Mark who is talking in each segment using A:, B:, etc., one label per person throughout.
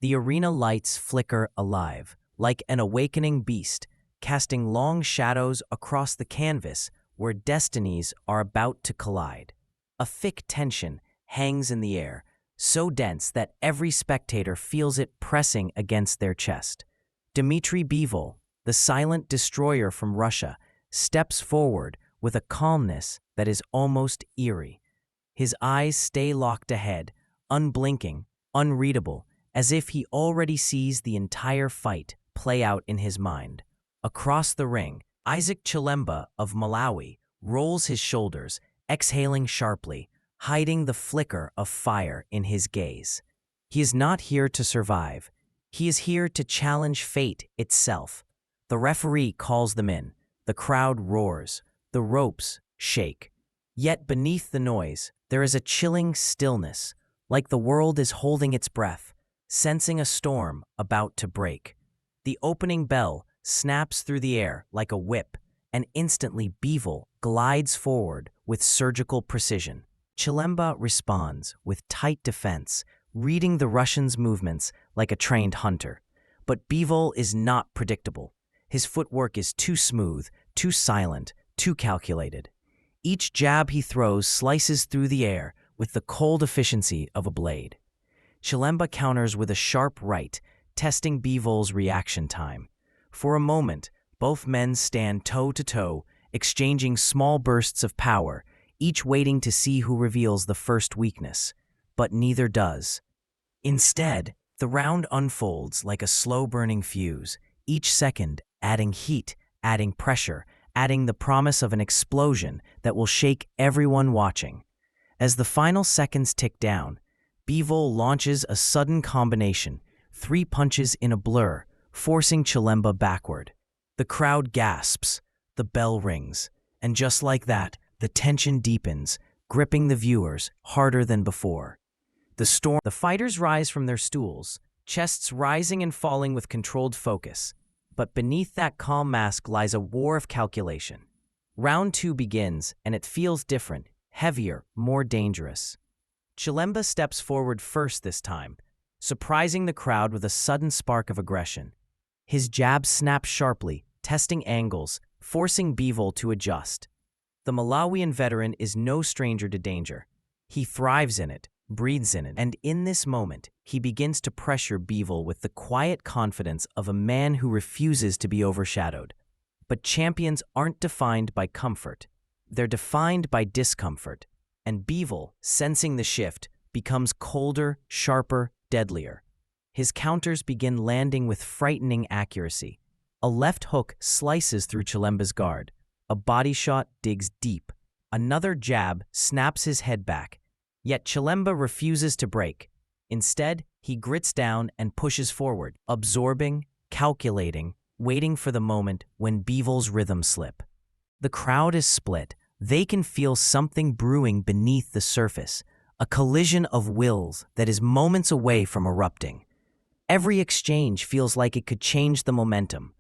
A: The arena lights flicker alive, like an awakening beast, casting long shadows across the canvas where destinies are about to collide. A thick tension hangs in the air, so dense that every spectator feels it pressing against their chest. Dmitry Bivol, the silent destroyer from Russia, steps forward with a calmness that is almost eerie. His eyes stay locked ahead, unblinking, unreadable, as if he already sees the entire fight play out in his mind. Across the ring, Isaac Chilemba of Malawi rolls his shoulders, exhaling sharply, hiding the flicker of fire in his gaze. He is not here to survive. He is here to challenge fate itself. The referee calls them in. The crowd roars. The ropes shake. Yet beneath the noise, there is a chilling stillness, like the world is holding its breath, sensing a storm about to break. The opening bell snaps through the air like a whip, and instantly Bivol glides forward with surgical precision. Chilemba responds with tight defense, reading the Russian's movements like a trained hunter. But Bivol is not predictable. His footwork is too smooth, too silent, too calculated. Each jab he throws slices through the air with the cold efficiency of a blade. Chilemba counters with a sharp right, testing Bivol's reaction time. For a moment, both men stand toe-to-toe, exchanging small bursts of power, each waiting to see who reveals the first weakness. But neither does. Instead, the round unfolds like a slow-burning fuse, each second adding heat, adding pressure, adding the promise of an explosion that will shake everyone watching. As the final seconds tick down, Bivol launches a sudden combination, 3 punches in a blur, forcing Chilemba backward. The crowd gasps, the bell rings, and just like that, the tension deepens, gripping the viewers harder than before. The fighters rise from their stools, chests rising and falling with controlled focus. But beneath that calm mask lies a war of calculation. Round 2 begins, and it feels different, heavier, more dangerous. Chilemba steps forward first this time, surprising the crowd with a sudden spark of aggression. His jab snaps sharply, testing angles, forcing Bivol to adjust. The Malawian veteran is no stranger to danger. He thrives in it, breathes in it, and in this moment, he begins to pressure Bivol with the quiet confidence of a man who refuses to be overshadowed. But champions aren't defined by comfort. They're defined by discomfort. And Bivol, sensing the shift, becomes colder, sharper, deadlier. His counters begin landing with frightening accuracy. A left hook slices through Chilemba's guard. A body shot digs deep. Another jab snaps his head back. Yet Chilemba refuses to break. Instead, he grits down and pushes forward, absorbing, calculating, waiting for the moment when Bivol's rhythm slip. The crowd is split. They can feel something brewing beneath the surface, a collision of wills that is moments away from erupting. Every exchange feels like it could change the momentum.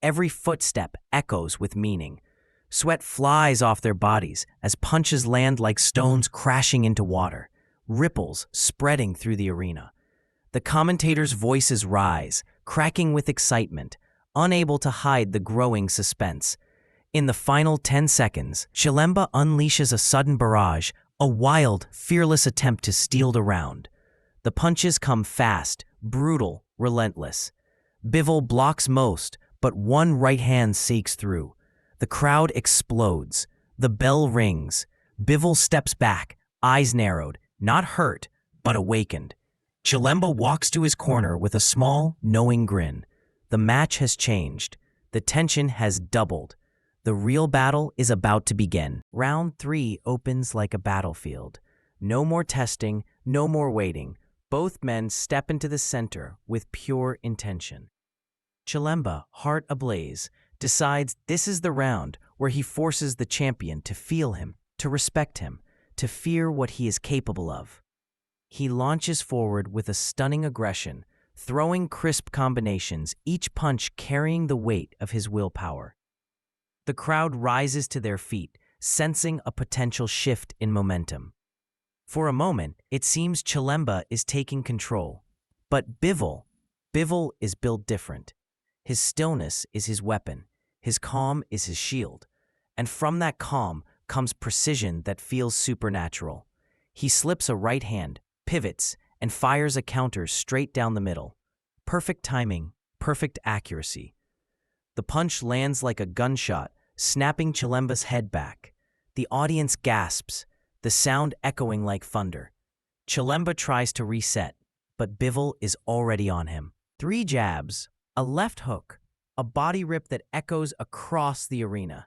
A: Every footstep echoes with meaning. Sweat flies off their bodies as punches land like stones crashing into water, ripples spreading through the arena. The commentators' voices rise, cracking with excitement, unable to hide the growing suspense. In the final 10 seconds, Chilemba unleashes a sudden barrage, a wild, fearless attempt to steal the round. The punches come fast, brutal, relentless. Bivol blocks most, but one right hand sakes through. The crowd explodes. The bell rings. Bivol steps back, eyes narrowed, not hurt, but awakened. Chilemba walks to his corner with a small, knowing grin. The match has changed. The tension has doubled. The real battle is about to begin. Round 3 opens like a battlefield. No more testing, no more waiting. Both men step into the center with pure intention. Chilemba, heart ablaze, decides this is the round where he forces the champion to feel him, to respect him, to fear what he is capable of. He launches forward with a stunning aggression, throwing crisp combinations, each punch carrying the weight of his willpower. The crowd rises to their feet, sensing a potential shift in momentum. For a moment, it seems Chilemba is taking control. But Bivol, Bivol is built different. His stillness is his weapon. His calm is his shield. And from that calm comes precision that feels supernatural. He slips a right hand, pivots, and fires a counter straight down the middle. Perfect timing, perfect accuracy. The punch lands like a gunshot, snapping Chilemba's head back. The audience gasps, the sound echoing like thunder. Chilemba tries to reset, but Bivol is already on him. 3 jabs, a left hook, a body rip that echoes across the arena.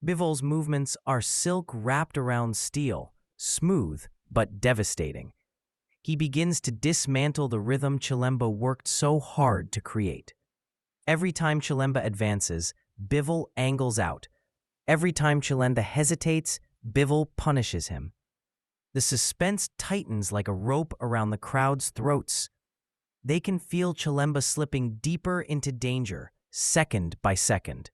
A: Bivol's movements are silk wrapped around steel, smooth but devastating. He begins to dismantle the rhythm Chilemba worked so hard to create. Every time Chilemba advances, Bivol angles out. Every time Chilemba hesitates, Bivol punishes him. The suspense tightens like a rope around the crowd's throats. They can feel Chilemba slipping deeper into danger, second by second.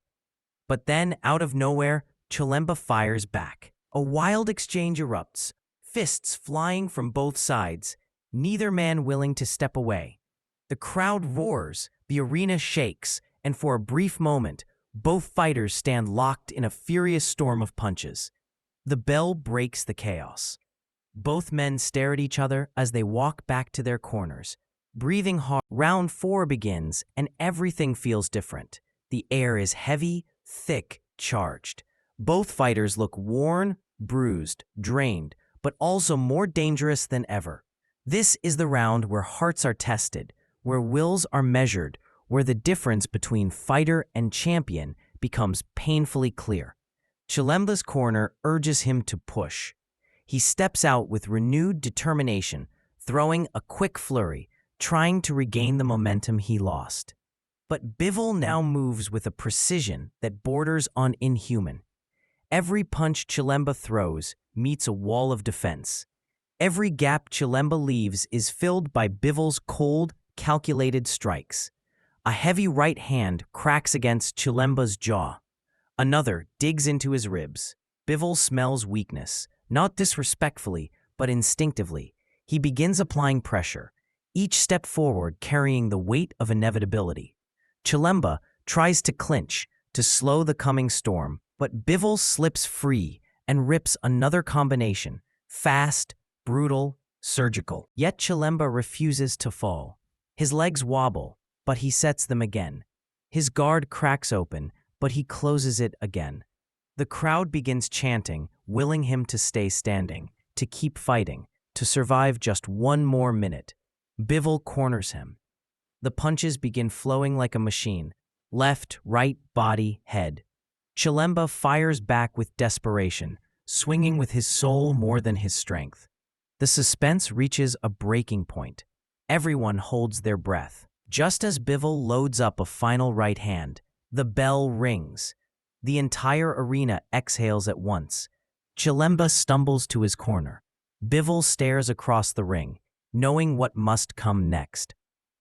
A: But then, out of nowhere, Chilemba fires back. A wild exchange erupts, fists flying from both sides, neither man willing to step away. The crowd roars, the arena shakes, and for a brief moment, both fighters stand locked in a furious storm of punches. The bell breaks the chaos. Both men stare at each other as they walk back to their corners. Breathing hard, round 4 begins, and everything feels different. The air is heavy, thick, charged. Both fighters look worn, bruised, drained, but also more dangerous than ever. This is the round where hearts are tested, where wills are measured, where the difference between fighter and champion becomes painfully clear. Chilemba's corner urges him to push. He steps out with renewed determination, throwing a quick flurry, trying to regain the momentum he lost. But Bivol now moves with a precision that borders on inhuman. Every punch Chilemba throws meets a wall of defense. Every gap Chilemba leaves is filled by Bivol's cold, calculated strikes. A heavy right hand cracks against Chilemba's jaw. Another digs into his ribs. Bivol smells weakness, not disrespectfully, but instinctively. He begins applying pressure, each step forward carrying the weight of inevitability. Chilemba tries to clinch, to slow the coming storm, but Bivol slips free and rips another combination, fast, brutal, surgical. Yet Chilemba refuses to fall. His legs wobble, but he sets them again. His guard cracks open, but he closes it again. The crowd begins chanting, willing him to stay standing, to keep fighting, to survive just one more minute. Bivol corners him. The punches begin flowing like a machine, left, right, body, head. Chilemba fires back with desperation, swinging with his soul more than his strength. The suspense reaches a breaking point. Everyone holds their breath. Just as Bivol loads up a final right hand, the bell rings. The entire arena exhales at once. Chilemba stumbles to his corner. Bivol stares across the ring, knowing what must come next.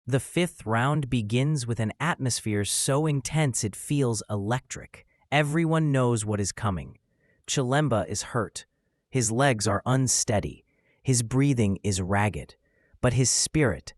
A: The 5th round begins with an atmosphere so intense it feels electric. Everyone knows what is coming. Chilemba is hurt. His legs are unsteady. His breathing is ragged. But his spirit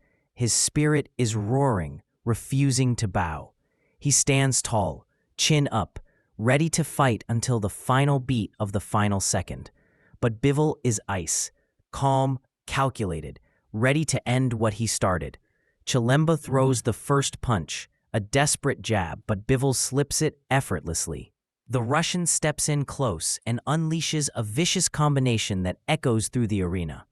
A: is roaring, refusing to bow. He stands tall, chin up, ready to fight until the final beat of the final second. But Bivol is ice, calm, calculated, ready to end what he started. Chilemba throws the first punch, a desperate jab, but Bivol slips it effortlessly. The Russian steps in close and unleashes a vicious combination that echoes through the arena.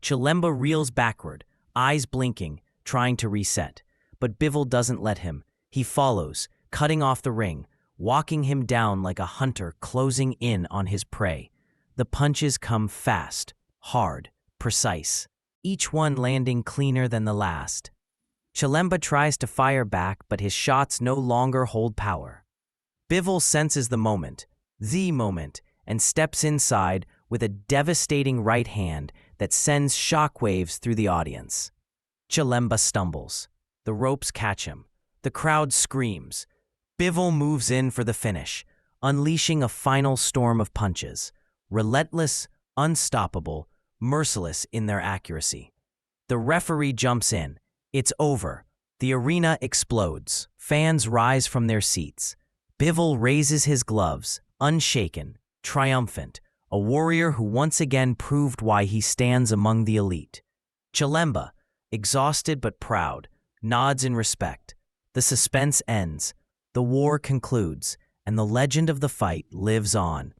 A: Chilemba reels backward, eyes blinking, trying to reset. But Bivol doesn't let him. He follows, cutting off the ring, walking him down like a hunter closing in on his prey. The punches come fast, hard, precise, each one landing cleaner than the last. Chilemba tries to fire back, but his shots no longer hold power. Bivol senses the moment, and steps inside with a devastating right hand that sends shockwaves through the audience. Chilemba stumbles. The ropes catch him. The crowd screams. Bivol moves in for the finish, unleashing a final storm of punches, relentless, unstoppable, merciless in their accuracy. The referee jumps in. It's over. The arena explodes. Fans rise from their seats. Bivol raises his gloves, unshaken, triumphant, a warrior who once again proved why he stands among the elite. Chilemba, exhausted but proud, nods in respect. The suspense ends, the war concludes, and the legend of the fight lives on.